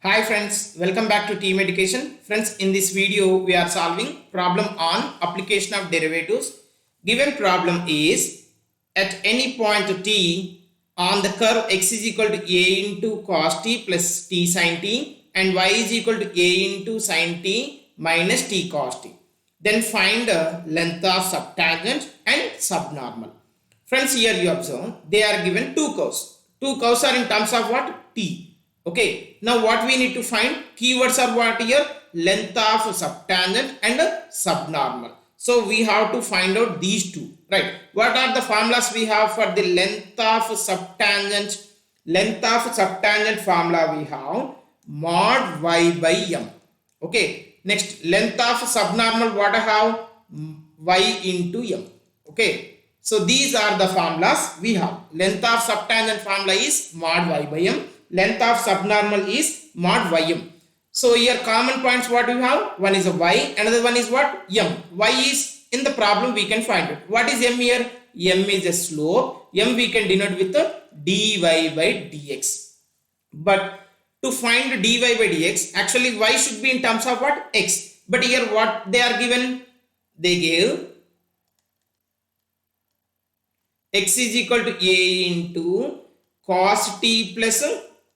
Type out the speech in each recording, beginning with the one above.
Hi friends, welcome back to Team Education. Friends, in this video we are solving problem on application of derivatives. Given problem is at any point t on the curve x is equal to a into cos t plus t sin t and y is equal to a into sin t minus t cos t. Then find the length of subtangent and subnormal. Friends, here you observe they are given two curves. Two curves are in terms of what? T. Okay, now what we need to find? Keywords are what here? Length of subtangent and subnormal. So we have to find out these two, right? What are the formulas we have for the length of subtangent? Length of subtangent formula we have mod y by m. Okay, next length of subnormal what I have? Y into m. Okay, so these are the formulas we have. Length of subtangent formula is mod y by m. Length of subnormal is mod ym. So here common points what we have? One is a y, another one is what? M. Y is in the problem we can find it. What is m here? M is a slope. M we can denote with dy by dx. But to find dy by dx, actually y should be in terms of what? X. But here what they are given? They gave x is equal to a into cos t plus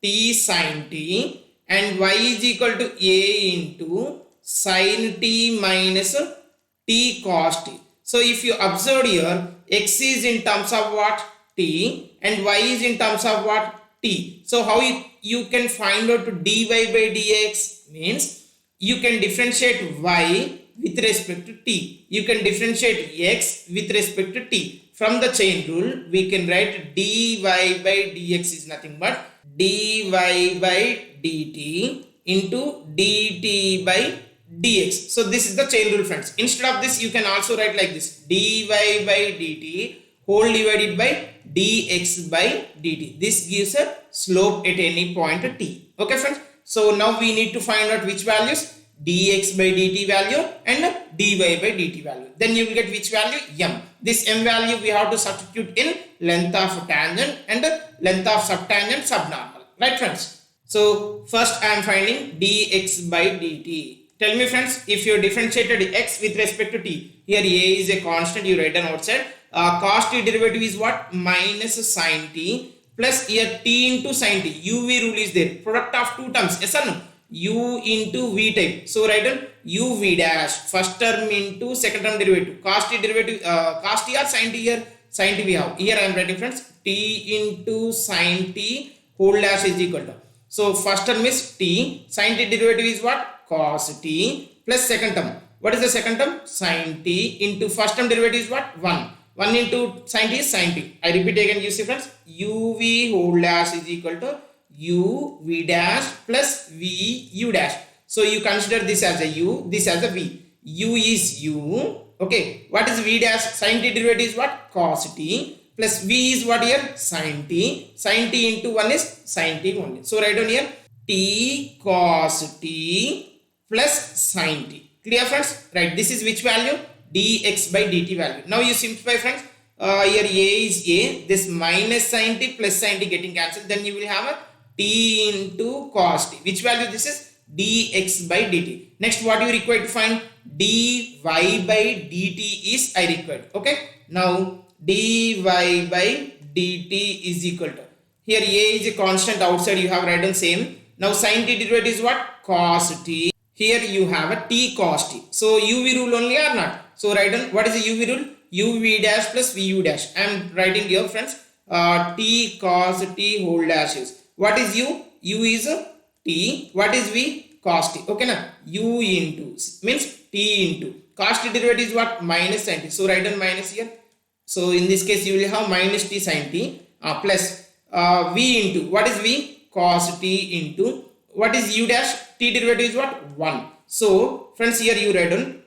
t sin t and y is equal to a into sin t minus t cos t. So if you observe here, x is in terms of what? T and y is in terms of what? T. So how you can find out dy by dx means you can differentiate y with respect to t. You can differentiate x with respect to t. From the chain rule, we can write dy by dx is nothing but dy by dt into dt by dx. So this is the chain rule, friends. Instead of this, you can also write like this: dy by dt whole divided by dx by dt. This gives a slope at any point t. Okay, friends. So now we need to find out which values: dx by dt value and dy by dt value. Then you will get which value? M. This m value we have to substitute in length of tangent and length of subtangent subnormal. Right, friends? So first I am finding dx by dt. Tell me, friends, if you differentiated x with respect to t, here a is a constant, you write down outside. Cos t derivative is what? Minus sin t plus here t into sin t. uv rule is there. Product of two terms. Yes or no? U into v type. So write down uv dash. First term into second term derivative. Cos t derivative, cos t or sin t here? Sin t we have. Here I am writing, friends, t into sin t whole dash is equal to. So first term is t. Sin t derivative is what? Cos t plus second term. What is the second term? Sin t into first term derivative is what? 1. 1 into sin t is sin t. I repeat again, you see, friends, uv whole dash is equal to u v dash plus v u dash. So you consider this as a u, this as a v. U is u. Okay. What is v dash? Sin t derivative is what? Cos t plus v is what here? Sin t. Sin t into 1 is sin t only. So write down here t cos t plus sin t. Clear, friends? Right. This is which value? Dx by dt value. Now you simplify, friends. Here a is a. This minus sin t plus sin t getting cancelled. Then you will have a t into cos t. Which value this is? Dx by dt. Next, what you require to find? Dy by dt is I required. Okay. Now dy by dt is equal to, here a is a constant, outside you have written same. Now sin t derivative is what? Cos t. Here you have a t cos t. So uv rule only or not? So write down what is the uv rule? uv dash plus vu dash. I am writing here, friends, t cos t whole dash is. What is u? U is t. What is v? Cos t. Okay, na? U into means t into. Cos t derivative is what? Minus sin t. So write down minus here. So in this case you will have minus t sin t plus v into. What is v? Cos t into. What is u dash? T derivative is what? 1. So friends, here you write down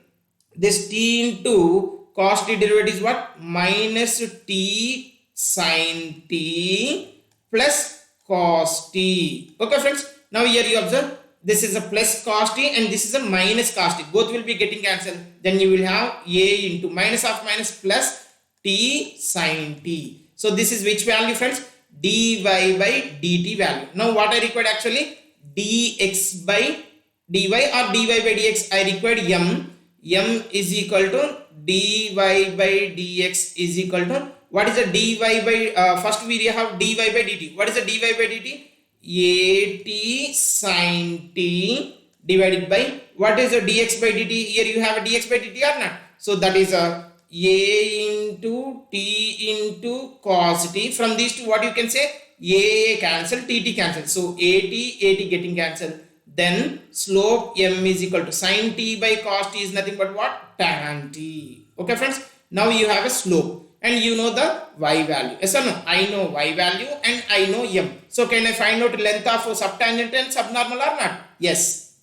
this t into cos t derivative is what? Minus t sin t plus cos t. Okay, friends. Now here you observe this is a plus cos t and this is a minus cos t. Both will be getting cancelled. Then you will have a into minus of minus plus t sin t. So this is which value, friends? Dy by dt value. Now what I required actually? dx by dy or dy by dx. I required m is equal to dy by dx is equal to, what is the dy by first we have dy by dt. What is the dy by dt? At sin t divided by, what is the dx by dt? Here you have a dx by dt or not? So that is a into t into cos t. From these two, what you can say? A cancel, tt cancel. So at getting cancelled. Then slope m is equal to sin t by cos t is nothing but what? Tan t. Okay friends, now you have a slope and you know the y value. Yes or no? I know y value and I know m. So can I find out length of subtangent and subnormal or not? Yes.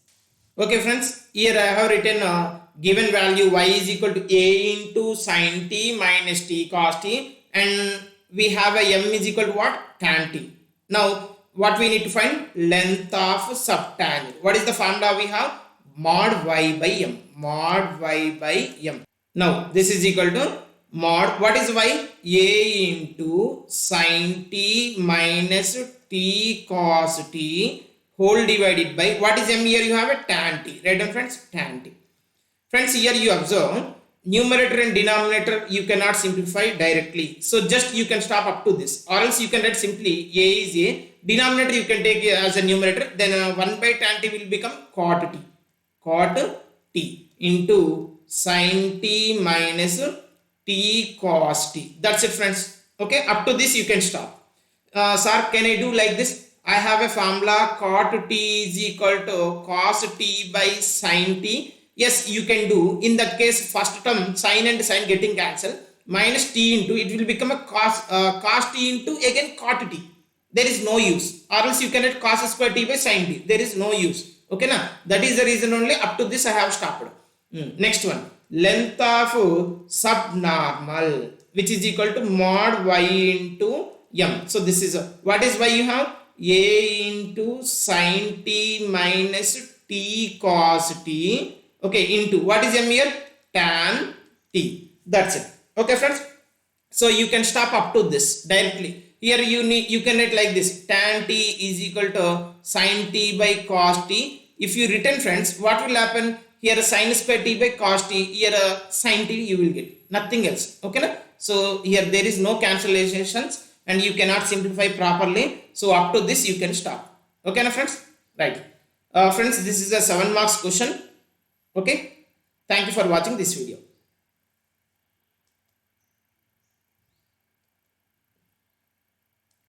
Okay friends, here I have written given value y is equal to a into sin t minus t cos t, and we have a m is equal to what? Tan t. Now what we need to find? Length of subtangent. What is the formula we have? Mod y by m. Mod y by m. Now this is equal to mod, what is y? A into sin t minus t cos t whole divided by, what is m here? You have a tan t. Right on friends? Tan t. Friends, here you observe numerator and denominator you cannot simplify directly. So just you can stop up to this, or else you can write simply a is a, denominator you can take as a numerator, then 1 by tan t will become cot t. Cot t into sin t minus t cos t. That's it friends. Okay, up to this you can stop. Sir, can I do like this? I have a formula cot t is equal to cos t by sin t. Yes, you can do. In that case, first term sin and sin getting cancelled, minus t into, it will become a cos t into again cot t. There is no use. Or else you can write cos square t by sin t. There is no use. Okay na? That is the reason only up to this I have stopped. Next one, length of subnormal, which is equal to mod y into m. So this is what is y? You have a into sin t minus t cos t. Okay, into, what is m here? Tan t. That's it. Okay friends, so you can stop up to this directly. Here you can write like this, tan t is equal to sin t by cos t. If you written friends, what will happen? Here sin square t by cos t, here sin t you will get, nothing else. Okay na? So here there is no cancellations and you cannot simplify properly. So up to this you can stop. Okay na friends? Right. Friends, this is a 7 marks question. Okay, thank you for watching this video.